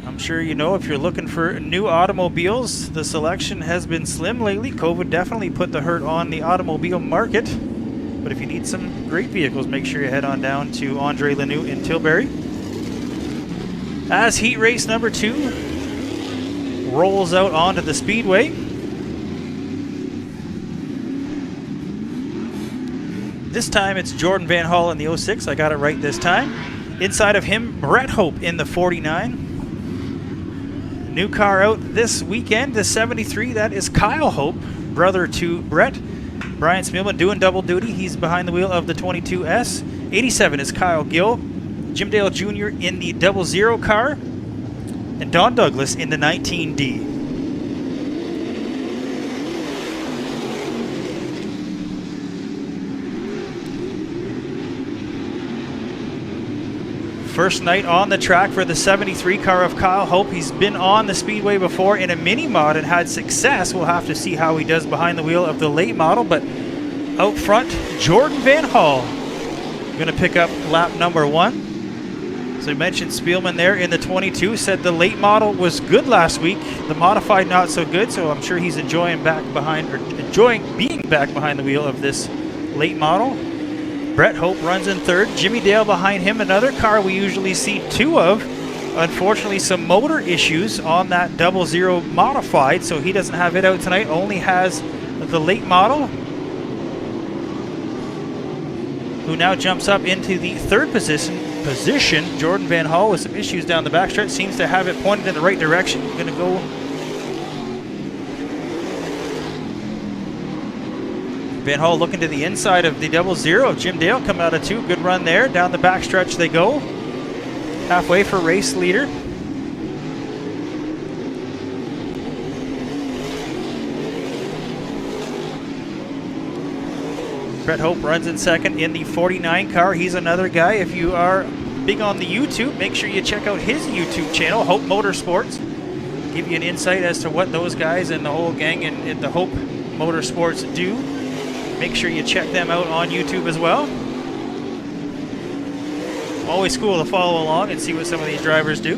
I'm sure you know if you're looking for new automobiles, the selection has been slim lately. COVID definitely put the hurt on the automobile market. But if you need some great vehicles, make sure you head on down to Andre Lanoux in Tilbury. As heat race number 2 rolls out onto the Speedway. This time it's Jordan Van Hall in the 06. I got it right this time. Inside of him, Brett Hope in the 49. New car out this weekend, the 73. That is Kyle Hope, brother to Brett. Brian Spielman doing double duty. He's behind the wheel of the 22S. 87 is Kyle Gill. Jim Dale Jr. in the 00 car. And Don Douglas in the 19D. First night on the track for the 73 car of Kyle Hope. He's been on the Speedway before in a mini mod and had success. We'll have to see how he does behind the wheel of the late model. But out front, Jordan Van Hall going to pick up lap number 1. So we mentioned Spielman there in the 22. Said the late model was good last week. The modified not so good. So I'm sure he's enjoying being back behind the wheel of this late model. Brett Hope runs in third. Jimmy Dale behind him, another car we usually see 2 of. Unfortunately, some motor issues on that 00 modified, so he doesn't have it out tonight. Only has the late model, who now jumps up into the third position. Jordan Van Hall with some issues down the backstretch. Seems to have it pointed in the right direction. Going to go Van Hall looking to the inside of the 00. Jim Dale coming out of 2. Good run there. Down the backstretch they go. Halfway for race leader. Brett Hope runs in second in the 49 car. He's another guy. If you are big on the YouTube, make sure you check out his YouTube channel, Hope Motorsports. Give you an insight as to what those guys and the whole gang in the Hope Motorsports do. Make sure you check them out on YouTube as well. Always cool to follow along and see what some of these drivers do.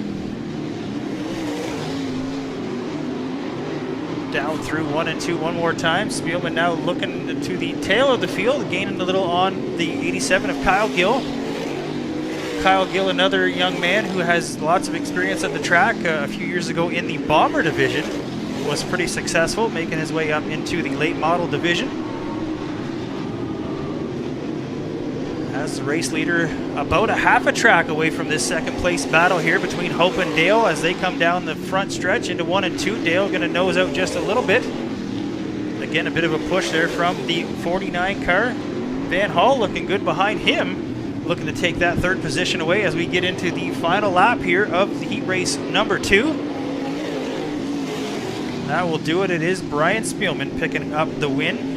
Down through 1 and 2 one more time. Spielman now looking to the tail of the field, gaining a little on the 87 of Kyle Gill. Kyle Gill, another young man who has lots of experience at the track. A few years ago in the Bomber division, was pretty successful, making his way up into the late model division. As the race leader, about a half a track away from this second place battle here between Hope and Dale as they come down the front stretch into 1 and 2. Dale going to nose out just a little bit. Again, a bit of a push there from the 49 car. Van Hall looking good behind him, looking to take that third position away as we get into the final lap here of the heat race number 2. That will do it. It is Brian Spielman picking up the win.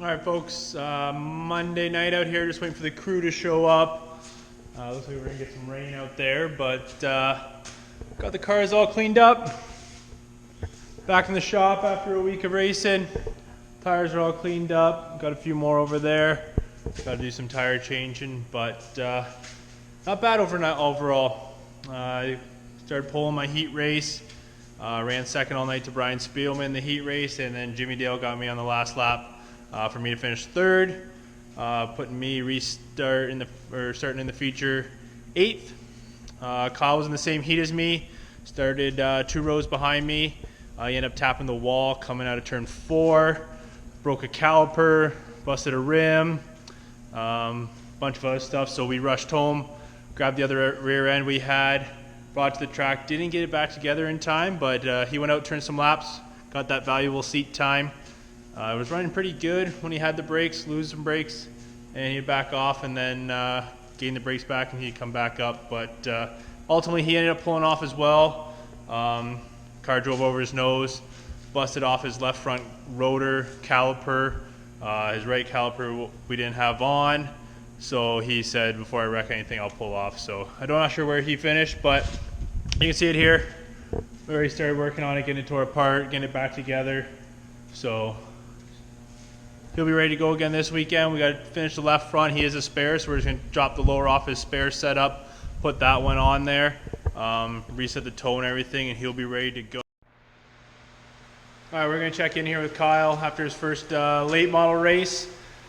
All right, folks, Monday night out here, just waiting for the crew to show up. Looks like we're gonna get some rain out there, but got the cars all cleaned up. Back in the shop after a week of racing. Tires are all cleaned up. Got a few more over there. Got to do some tire changing, but not bad overall. I started pulling my heat race. Ran second all night to Brian Spielman in the heat race, and then Jimmy Dale got me on the last lap for me to finish third, putting me starting in the feature 8th. Kyle was in the same heat as me, started 2 rows behind me. He ended up tapping the wall coming out of turn 4, broke a caliper, busted a rim, bunch of other stuff. So we rushed home, grabbed the other rear end we had, brought it to the track. Didn't get it back together in time, but he went out, turned some laps, got that valuable seat time. It was running pretty good when he had the brakes, lose some brakes, and he'd back off, and then gain the brakes back, and he'd come back up. But ultimately, he ended up pulling off as well. Car drove over his nose, busted off his left front rotor caliper. His right caliper we didn't have on, so he said, before I wreck anything, I'll pull off. So I'm not sure where he finished, but you can see it here. We already started working on it, getting it tore apart, getting it back together. So he'll be ready to go again this weekend. We got to finish the left front. He is a spare, so we're just going to drop the lower off his spare setup, put that one on there, reset the toe and everything, and he'll be ready to go. All right, we're going to check in here with Kyle after his first late model race,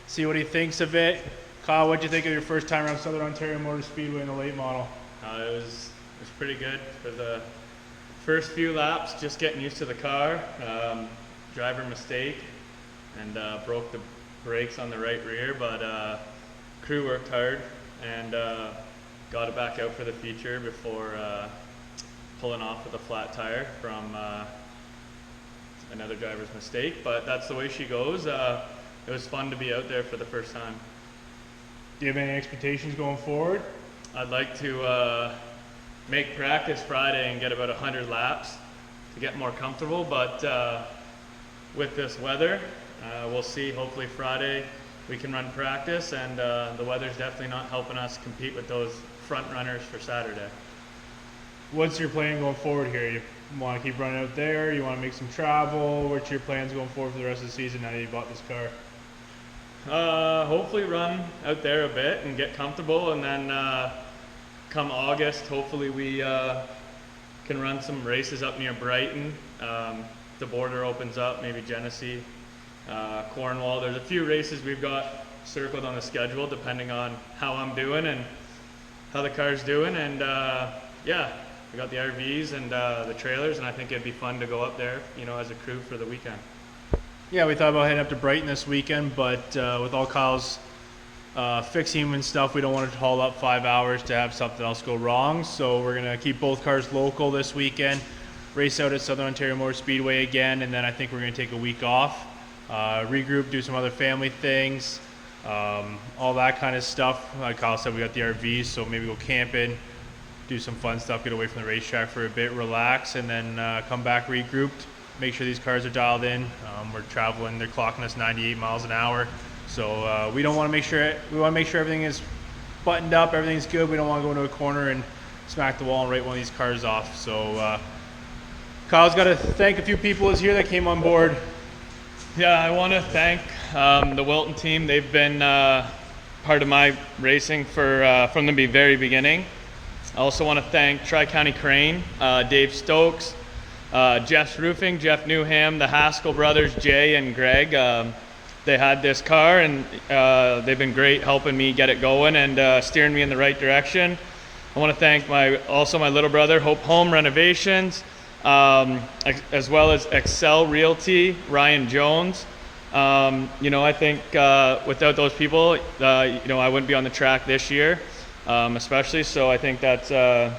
see what he thinks of it. Kyle, what did you think of your first time around Southern Ontario Motor Speedway in the late model? It was pretty good for the first few laps, just getting used to the car. Driver mistake, and broke the brakes on the right rear, but crew worked hard and got it back out for the feature before pulling off with a flat tire from another driver's mistake. But that's the way she goes. It was fun to be out there for the first time. Do you have any expectations going forward? I'd like to make practice Friday and get about 100 laps to get more comfortable, but with this weather, we'll see. Hopefully Friday we can run practice, and the weather's definitely not helping us compete with those front runners for Saturday. What's your plan going forward here? You want to keep running out there? You want to make some travel? What's your plans going forward for the rest of the season now that you bought this car? Hopefully run out there a bit and get comfortable, and then come August, hopefully we can run some races up near Brighton. The border opens up, maybe Genesee, Cornwall. There's a few races we've got circled on the schedule depending on how I'm doing and how the car's doing. And yeah, we got the RVs and the trailers, and I think it'd be fun to go up there, you know, as a crew for the weekend. Yeah, we thought about heading up to Brighton this weekend, but with all Kyle's fixing and stuff, we don't want to haul up 5 hours to have something else go wrong. So we're going to keep both cars local this weekend, race out at Southern Ontario Motor Speedway again, and then I think we're going to take a week off, regroup, do some other family things, all that kind of stuff. Like Kyle said, we got the RVs, so maybe go camping, do some fun stuff, get away from the racetrack for a bit, relax, and then come back regrouped, make sure these cars are dialed in. We're traveling, they're clocking us 98 miles an hour. So we want to make sure everything is buttoned up, everything's good. We don't want to go into a corner and smack the wall and write one of these cars off. So Kyle's got to thank a few people is here that came on board. Yeah, I want to thank the Wilton team. They've been part of my racing from the very beginning. I also want to thank Tri-County Crane, Dave Stokes, Jeff's Roofing, Jeff Newham, the Haskell brothers, Jay and Greg. They had this car, and they've been great helping me get it going and steering me in the right direction. I want to thank also my little brother, Hope Home Renovations, as well as Excel Realty, Ryan Jones. You know, I think without those people, you know, I wouldn't be on the track this year, especially. So I think that's a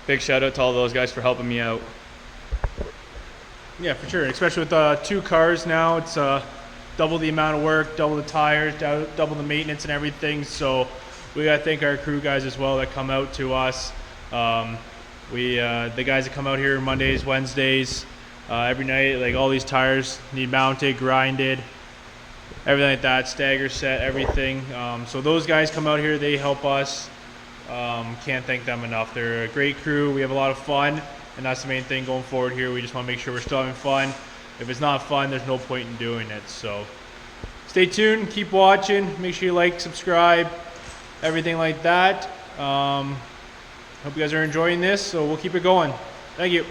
big shout out to all those guys for helping me out. Yeah, for sure. Especially with 2 cars now, it's double the amount of work, double the tires, double the maintenance and everything. So we got to thank our crew guys as well that come out to us. The guys that come out here Mondays, Wednesdays, every night, like all these tires need mounted, grinded, everything like that, stagger set, everything. So those guys come out here, they help us. Can't thank them enough. They're a great crew. We have a lot of fun, and that's the main thing going forward here. We just want to make sure we're still having fun. If it's not fun, there's no point in doing it. So stay tuned, keep watching, make sure you like, subscribe, everything like that. Hope you guys are enjoying this, so we'll keep it going. Thank you.